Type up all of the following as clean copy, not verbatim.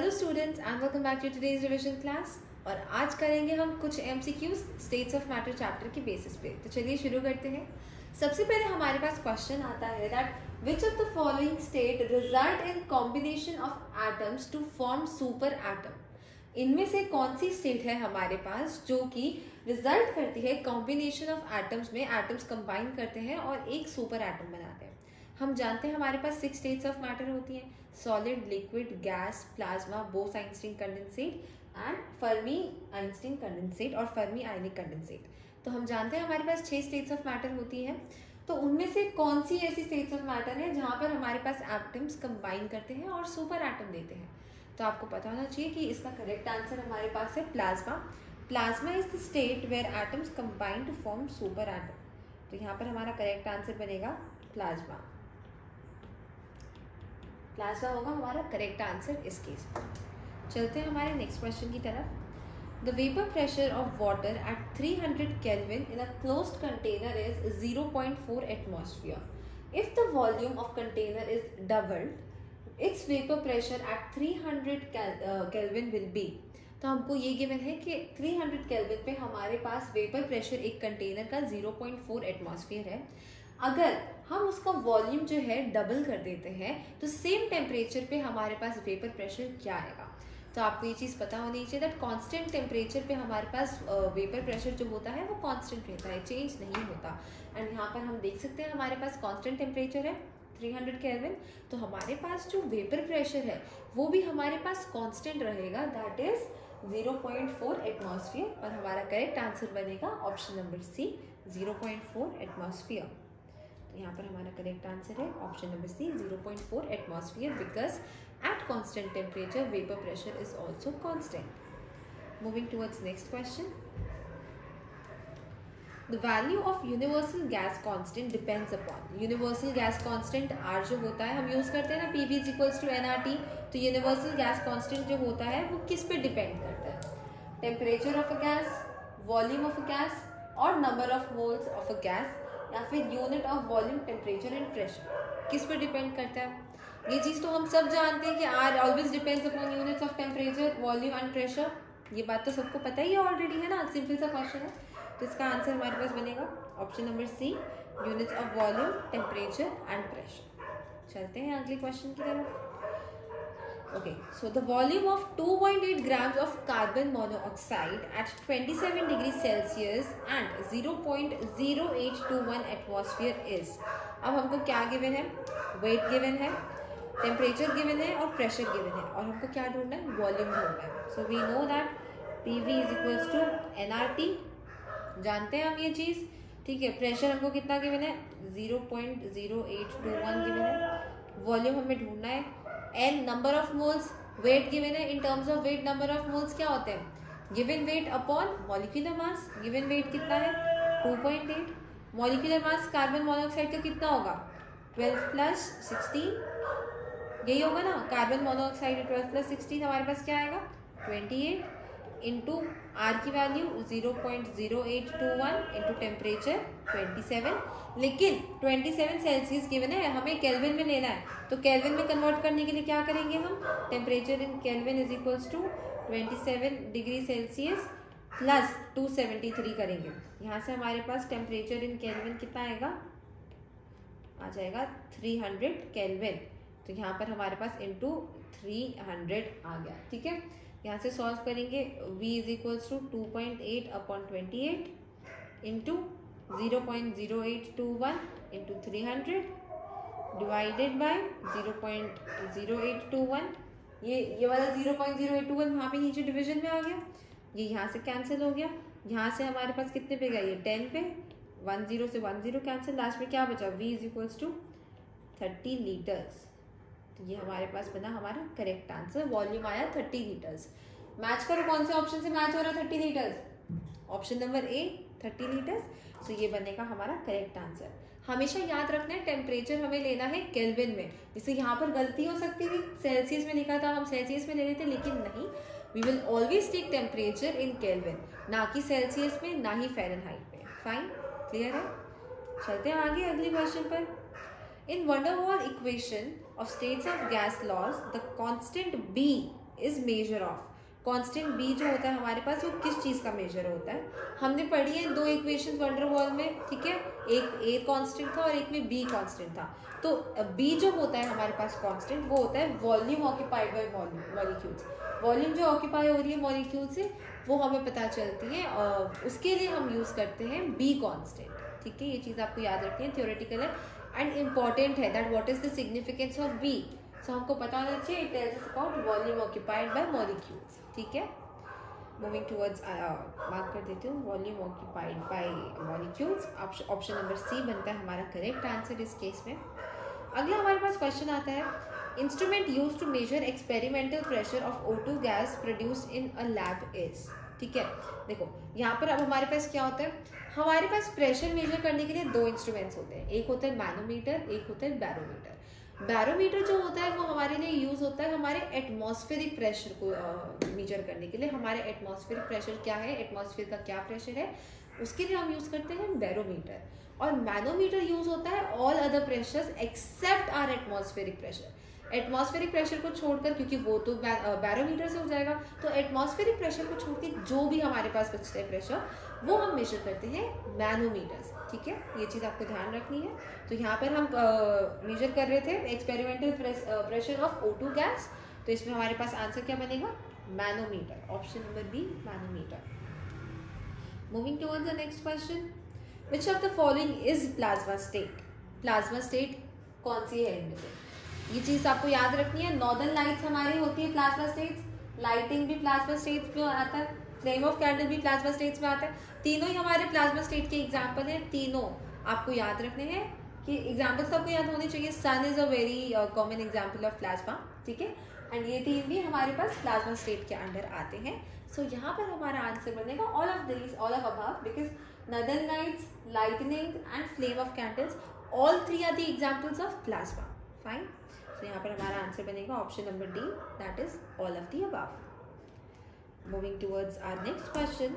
Hello students and welcome back to today's revision class. और आज करेंगे हम कुछ MCQs states of matter chapter के बेसिस पे। तो चलिए शुरू करते हैं। सबसे पहले हमारे पास क्वेश्चन आता है that which of the following state result in combination of atoms to form super atom. इनमें से कौन सी स्टेट है हमारे पास जो कि रिजल्ट करती है कॉम्बिनेशन ऑफ एटम्स में, एटम्स कंबाइन करते हैं और एक सुपर एटम बनाते हैं। हम जानते हैं हमारे पास 6 स्टेट्स ऑफ मैटर होती हैं, solid, liquid, gas, plasma, Bose-Einstein condensate and Fermi Einstein condensate और फर्मी आयनिक कंडेंसेट। तो हम जानते हैं हमारे पास 6 स्टेट्स ऑफ मैटर होती हैं। तो उनमें से कौन सी ऐसी स्टेट्स ऑफ मैटर है जहाँ पर हमारे पास एटम्स कंबाइन करते हैं और सुपर एटम देते हैं। तो आपको पता होना चाहिए कि इसका करेक्ट आंसर हमारे पास है plasma. Plasma is the state where atoms combine to form super atom. तो यहाँ पर हमारा करेक्ट आंसर बनेगा प्लाज्मा। प्लाज्मा होगा हमारा करेक्ट आंसर इस केस में। चलते हैं हमारे नेक्स्ट क्वेश्चन की तरफ। The vapour pressure of water at 300 kelvin in a closed container is 0.4 atmosphere. If the volume of container is doubled, it's vapour pressure at 300 kelvin will be. तो हमको ये गिवन है कि 300 केल्विन पे हमारे पास vapour pressure एक container का 0.4 atmosphere है। अगर हम उसका वॉल्यूम जो है डबल कर देते हैं तो सेम टेम्परेचर पे हमारे पास वेपर प्रेशर क्या आएगा। तो आपको ये चीज़ पता होनी चाहिए दैट कांस्टेंट टेम्परेचर पे हमारे पास वेपर प्रेशर जो होता है वो कांस्टेंट रहता है, चेंज नहीं होता। एंड यहाँ पर हम देख सकते हैं हमारे पास कांस्टेंट टेम्परेचर है 300 केल्विन। तो हमारे पास जो वेपर प्रेशर है वो भी हमारे पास कांस्टेंट रहेगा, दैट इज 0.4 एटमॉस्फेयर। और हमारा करेक्ट आंसर बनेगा ऑप्शन नंबर सी, 0.4 एटमॉस्फेयर। यहाँ पर हमारा करेक्ट आंसर है option number C, 0.4 atmosphere, because at constant temperature vapour pressure is also constant. Moving towards next question. The value of universal gas constant depends upon. Universal gas constant R जो होता है हम use करते हैं ना, PV is equals to NRT. तो universal gas constant जो होता है वो किस पे डिपेंड करता है? Temperature of a gas, volume of a gas और number of moles of a gas, या फिर unit of volume, temperature and pressure. किस पर डिपेंड करता है? ये चीज़ तो हम सब जानते हैं कि R always depends upon units of temperature, volume and pressure. ये बात तो सबको पता ही है ऑलरेडी, है ना, सिंपल सा क्वेश्चन है। तो इसका आंसर हमारे पास बनेगा option number C, units of volume, temperature and pressure. चलते हैं अगले क्वेश्चन की तरफ। Okay, so the volume of 2.8 grams of carbon monoxide at 27 degrees Celsius and 0.0821 atmosphere is। अब हमको क्या गिवन है? वेट गिवन है, टेम्परेचर गिवन है और प्रेशर गिवन है, और हमको क्या ढूंढना है? वॉल्यूम ढूंढना है। So we know that PV is equals to NRT, जानते हैं हम ये चीज़, ठीक है। प्रेशर हमको कितना गिवन है? 0.0821 गिवन है। वॉल्यूम हमें ढूंढना है, N number of moles, weight given है। In terms of weight number of moles क्या होते हैं? Given weight upon molecular mass. Given weight कितना है? 2.8। मॉलिक्यूलर मास कार्बन मोनोऑक्साइड का कितना होगा? 12 प्लस 16, यही होगा ना। कार्बन मोनोऑक्साइड 12 प्लस 16, हमारे पास क्या आएगा? 28 इंटू आर की वैल्यू 0.0821 इंटू टेम्परेचर 27। लेकिन 27 सेल्सियस गिवन है, हमें केल्विन में लेना है। तो केल्विन में कन्वर्ट करने के लिए क्या करेंगे हम? Temperature in kelvin is equals to 27 degree Celsius plus 273 करेंगे। यहाँ से हमारे पास टेम्परेचर इन केल्विन कितना आएगा? आ जाएगा 300 केल्विन। तो यहाँ पर हमारे पास इंटू 300 आ गया, ठीक है। यहाँ से सॉल्व करेंगे, v is equals to 2.8 upon 28 into 0.0821 into 300 divided by 0.0821। ये वाला 0.0821 वहाँ पे नीचे डिवीजन में आ गया, ये यहाँ से कैंसिल हो गया। यहाँ से हमारे पास कितने पे गया? ये 10 पे, 10 से 10 कैंसिल, लास्ट में क्या बचा? v is equals to 30 litres. तो ये हमारे पास बना हमारा करेक्ट आंसर। वॉल्यूम आया 30 लीटर्स। मैच करो कौन से ऑप्शन से मैच हो रहा है 30 litres? Option number A, 30 litres. So ये बनेगा हमारा करेक्ट आंसर। हमेशा याद रखना है टेम्परेचर हमें लेना है केल्विन में। जैसे यहाँ पर गलती हो सकती थी, सेल्सियस में लिखा था, हम सेल्सियस में ले रहे थे, लेकिन नहीं, we will always take temperature in kelvin, ना कि सेल्सियस में, ना ही फ़ारेनहाइट में। फाइन, क्लियर है। चलते हैं आगे अगले क्वेश्चन पर। In van der Waals equation of states of gas laws, the constant B is measure of. Constant B जो होता है हमारे पास वो किस चीज का मेजर होता है? हमने पढ़ी है दो इक्वेशन वंडरवॉल में, ठीक है, एक ए कांस्टेंट था और एक में बी कांस्टेंट था। तो बी जो होता है हमारे पास कांस्टेंट वो होता है volume occupied by molecules. Volume जो ऑक्यूपाई हो रही है मॉलिक्यूल से वो हमें पता चलती है, उसके लिए हम यूज करते हैं बी कांस्टेंट, ठीक है। ये चीज आपको याद रखनी है, थ्योरेटिकल है एंड इम्पॉर्टेंट है that what is the significance of B. So हमको पता होना चाहिए it tells us about volume occupied by molecules, ठीक है। मूविंग टुवर्ड्स मार्क कर देती हूँ volume occupied by molecules. Option number C बनता है हमारा करेक्ट आंसर इस केस में। अगला हमारे पास क्वेश्चन आता है, instrument used to measure experimental pressure of O2 gas produced in a lab is, ठीक है। देखो यहाँ पर अब हमारे पास क्या होता है, हमारे पास प्रेशर मेजर करने के लिए दो इंस्ट्रूमेंट्स होते हैं, एक होता है मैनोमीटर, एक होता है बैरोमीटर। बैरोमीटर जो होता है वो हमारे लिए यूज होता है हमारे एटमॉस्फेरिक प्रेशर को मेजर करने के लिए। हमारे एटमॉस्फेरिक प्रेशर क्या है, एटमॉस्फेयर का क्या प्रेशर है, उसके लिए हम यूज करते हैं बैरोमीटर। और मैनोमीटर यूज होता है all other pressures except are atmospheric pressure. Atmospheric pressure को छोड़कर, क्योंकि वो तो बैरोमीटर से हो जाएगा, तो एटमॉस्फेरिक प्रेशर को छोड़ के जो भी हमारे पास बचते हैं प्रेशर वो हम मेजर करते हैं मैनोमीटर से, ठीक है। ये चीज आपको ध्यान रखनी है। तो यहाँ पर हम मेजर कर रहे थे experimental pressure of O2 gas, तो इसमें हमारे पास आंसर क्या बनेगा, manometer, option number B manometer. Moving towards the next question, which of the following is plasma state. Plasma state कौन सी है इनमें से? ये चीज आपको याद रखनी है। नॉर्दर्न लाइट्स हमारी होती है प्लाज्मा स्टेट्स, लाइटिंग भी प्लाज्मा स्टेट्स में आता है, फ्लेम ऑफ कैंडल भी प्लाज्मा स्टेट्स में आता है। तीनों ही हमारे प्लाज्मा स्टेट के एग्जांपल हैं। तीनों आपको याद रखने हैं कि एग्जांपल्स तो आपको याद होने चाहिए। Sun is a very common example of plasma, ठीक है, एंड ये तीन भी हमारे पास प्लाज्मा स्टेट के अंडर आते हैं। सो यहाँ पर हमारा आंसर बनेगा all of this, all of above, because northern lights, lightning and flame of candles, all three are the examples of plasma. Fine, तो यहाँ पर हमारा आंसर बनेगा option number D, that is all of the above. Moving towards our next question,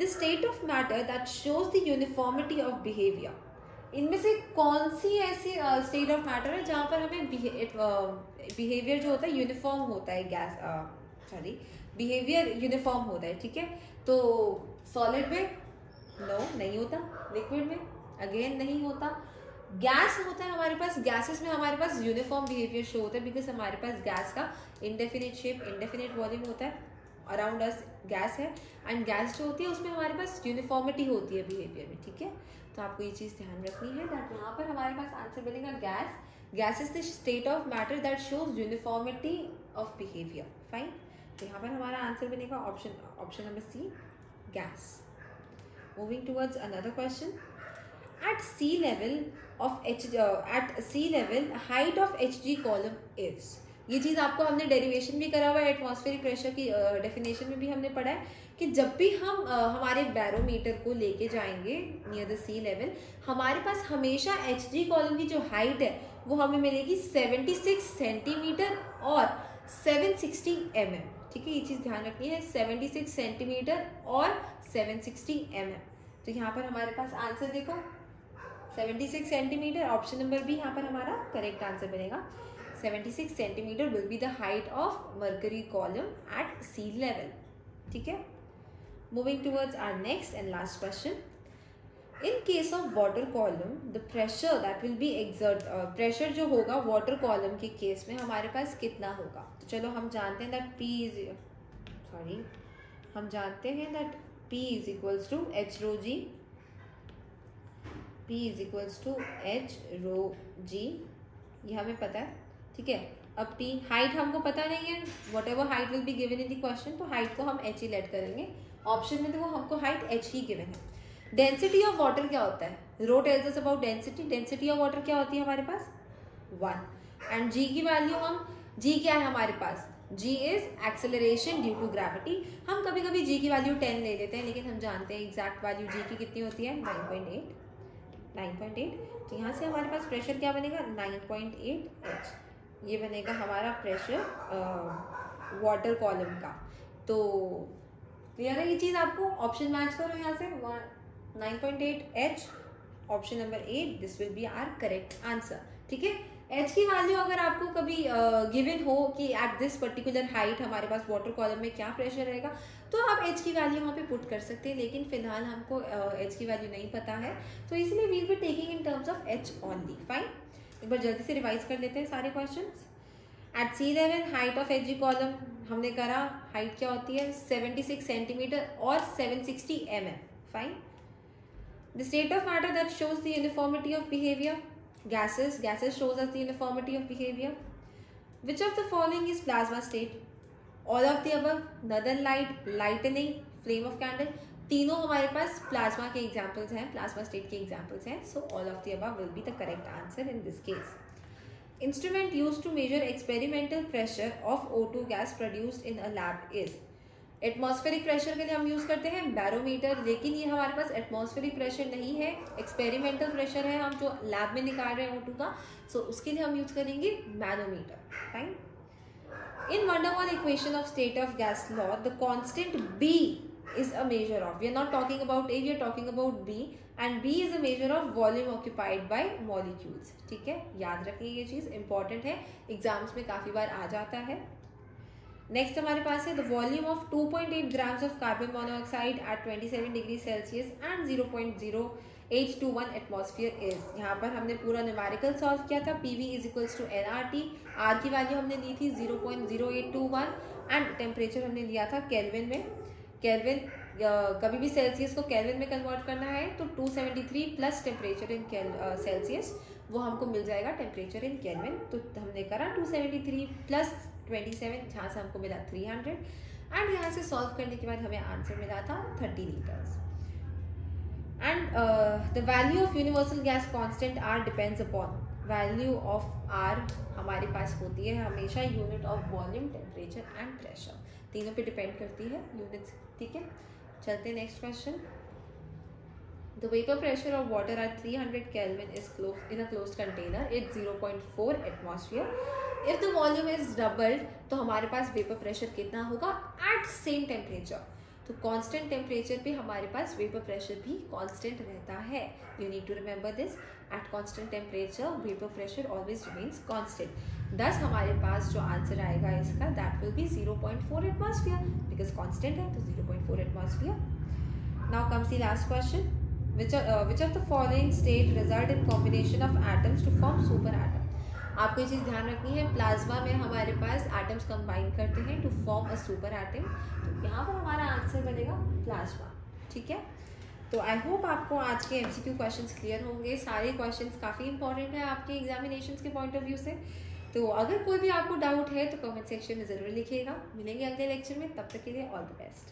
the state of matter that shows the uniformity of behaviour. इनमें से कौन सी ऐसी state of matter है जहाँ पर हमें बिहेवियर जो होता है यूनिफॉर्म होता है, बिहेवियर यूनिफॉर्म होता है, ठीक है। तो सॉलिड में नो नहीं होता, लिक्विड में अगेन नहीं होता, गैस होता है हमारे पास, गैसेस में हमारे पास यूनिफॉर्म बिहेवियर शो होता है, बिकॉज हमारे पास गैस का इंडेफिनिट शेप, इंडेफिनिट वॉल्यूम होता है, अराउंड अस गैस है, एंड गैस जो होती है उसमें हमारे पास यूनिफॉर्मिटी होती है बिहेवियर में, ठीक है। तो आपको ये चीज ध्यान रखनी है दैट यहाँ पर हमारे पास आंसर बनेगा gas. Gas is the state of matter that shows uniformity of behaviour. Fine, तो यहाँ पर हमारा आंसर बनेगा option number C, gas. Moving towards another question, at sea level height of Hg column is। ये चीज आपको हमने डेरिवेशन भी करा हुआ है, एटमॉस्फेरिक प्रेशर की डेफिनेशन में भी हमने पढ़ा है कि जब भी हम हमारे बैरोमीटर को लेके जाएंगे नियर द सी लेवल, हमारे पास हमेशा Hg कॉलम की जो हाइट है वो हमें मिलेगी 76 सेंटीमीटर और 760 mm, ठीक है। ये चीज ध्यान रखनी है, 76 सेंटीमीटर और 760 mm। तो यहाँ पर हमारे पास आंसर देखो 76 सेंटीमीटर, ऑप्शन नंबर बी यहाँ पर हमारा करेक्ट आंसर बनेगा। 76 centimetre will be the height of mercury column at sea level, ठीक है। Moving towards our next and last question, in case of water column the pressure that will be exert, pressure जो होगा water column के case में हमारे पास कितना होगा? तो चलो हम जानते हैं दैट हम जानते हैं that P is equals to H rho G, P is equals to H rho G, ये हमें पता है, ठीक है। अब P हाइट हमको पता नहीं है, whatever height will be given in the question, तो हाइट को हम H ही लेट करेंगे। ऑप्शन में देखो हमको हाइट H ही गिवन है। डेंसिटी ऑफ वाटर क्या होता है? Rho tells us about density. Density of water क्या होती है हमारे पास? 1। एंड G की वैल्यू G क्या है हमारे पास? G is acceleration due to gravity. हम कभी कभी G की वैल्यू 10 ले लेते हैं, लेकिन हम जानते हैं एग्जैक्ट वैल्यू G की कितनी होती है? 9.8। तो यहाँ से हमारे पास प्रेशर क्या बनेगा? 9.8 H। ये बनेगा हमारा प्रेशर वाटर कॉलम का। तो क्लियर है ये चीज आपको? ऑप्शन मैच करो यहाँ से, 9.8 H, option number 8, this will be our correct answer, ठीक है। एच की वैल्यू अगर आपको कभी गिवन हो कि एट दिस पर्टिकुलर हाइट हमारे पास वाटर कॉलम में क्या प्रेशर रहेगा, तो आप एच की वैल्यू वहाँ पे पुट कर सकते हैं, लेकिन फिलहाल हमको एच की वैल्यू नहीं पता है, तो इसलिए we'll be taking in terms of H only. Fine, एक बार जल्दी से रिवाइज कर लेते हैं सारे questions. At sea level height of H G column हमने करा, हाइट क्या होती है 76 सेंटीमीटर और 760 mm। Fine, the state of matter that shows the uniformity of behaviour, gases shows us the uniformity of behavior. Which of the following is plasma state? All of the above, northern light, lightning, flame of candle, तीनों हमारे पास plasma के examples हैं, plasma state के examples हैं, so all of the above will be the correct answer in this case. Instrument used to measure experimental pressure of O2 gas produced in a lab is, atmospheric pressure के लिए हम use करते हैं barometer, लेकिन ये हमारे पास atmospheric pressure नहीं है, एक्सपेरिमेंटल प्रेशर है, हम जो लैब में निकाल रहे हैं O2 का, सो उसके लिए हम यूज करेंगे manometer. Fine, in one dimensional equation of state of gas law the constant B is a measure of, we are not talking about A, we are talking about B, and B is a measure of volume occupied by molecules। ठीक है, याद रखिए ये चीज important है, exams में काफी बार आ जाता है। नेक्स्ट हमारे पास है the volume of 2.8 grams of carbon monoxide at 27 degree Celsius and 0.0821 atmosphere is. यहाँ पर हमने पूरा न्यूमेरिकल सॉल्व किया था, PV is equals to nRT, R की वैल्यू हमने ली थी 0.0821 एंड टेम्परेचर हमने लिया था केल्विन में। केल्विन कभी भी सेल्सियस को केल्विन में कन्वर्ट करना है तो 273 प्लस टेम्परेचर इन सेल्सियस, वो हमको मिल जाएगा टेम्परेचर इन केल्विन। तो हमने करा 273 प्लस 27, जहाँ से हमको मिला 300 एंड यहाँ से सॉल्व करने के बाद हमें आंसर मिला था 30 litres. And the value of universal gas constant R depends upon, value of R हमारे पास होती है हमेशा unit of volume, temperature and pressure, तीनों पे डिपेंड करती है यूनिट्स। ठीक है, चलते हैं next question. The vapor pressure of water at 300 Kelvin is in a closed container. It's 0.4 atmosphere. If the volume is doubled, तो हमारे पास वेपर प्रेशर कितना होगा at same temperature। तो कांस्टेंट टेम्परेचर पे हमारे पास वेपर प्रेशर भी कांस्टेंट रहता है। You need to remember this. At constant temperature, vapor pressure always remains constant. Thus हमारे पास जो आंसर आएगा इसका that will be 0.4 atmosphere because constant है तो 0.4 atmosphere. Now comes the last question. Which of the following state result in combination of atoms to form super atom? आपको ये चीज़ ध्यान रखनी है, प्लाज्मा में हमारे पास एटम्स कंबाइन करते हैं to form a super atom, तो यहाँ पर हमारा आंसर बनेगा प्लाज्मा। ठीक है, तो आई होप आपको आज के MCQ क्वेश्चंस क्लियर होंगे। सारे क्वेश्चंस काफ़ी इंपॉर्टेंट है आपके एग्जामिनेशंस के पॉइंट ऑफ व्यू से, तो अगर कोई भी आपको डाउट है तो कमेंट सेक्शन में ज़रूर लिखिएगा। मिलेंगे अगले लेक्चर में, तब तक के लिए ऑल द बेस्ट।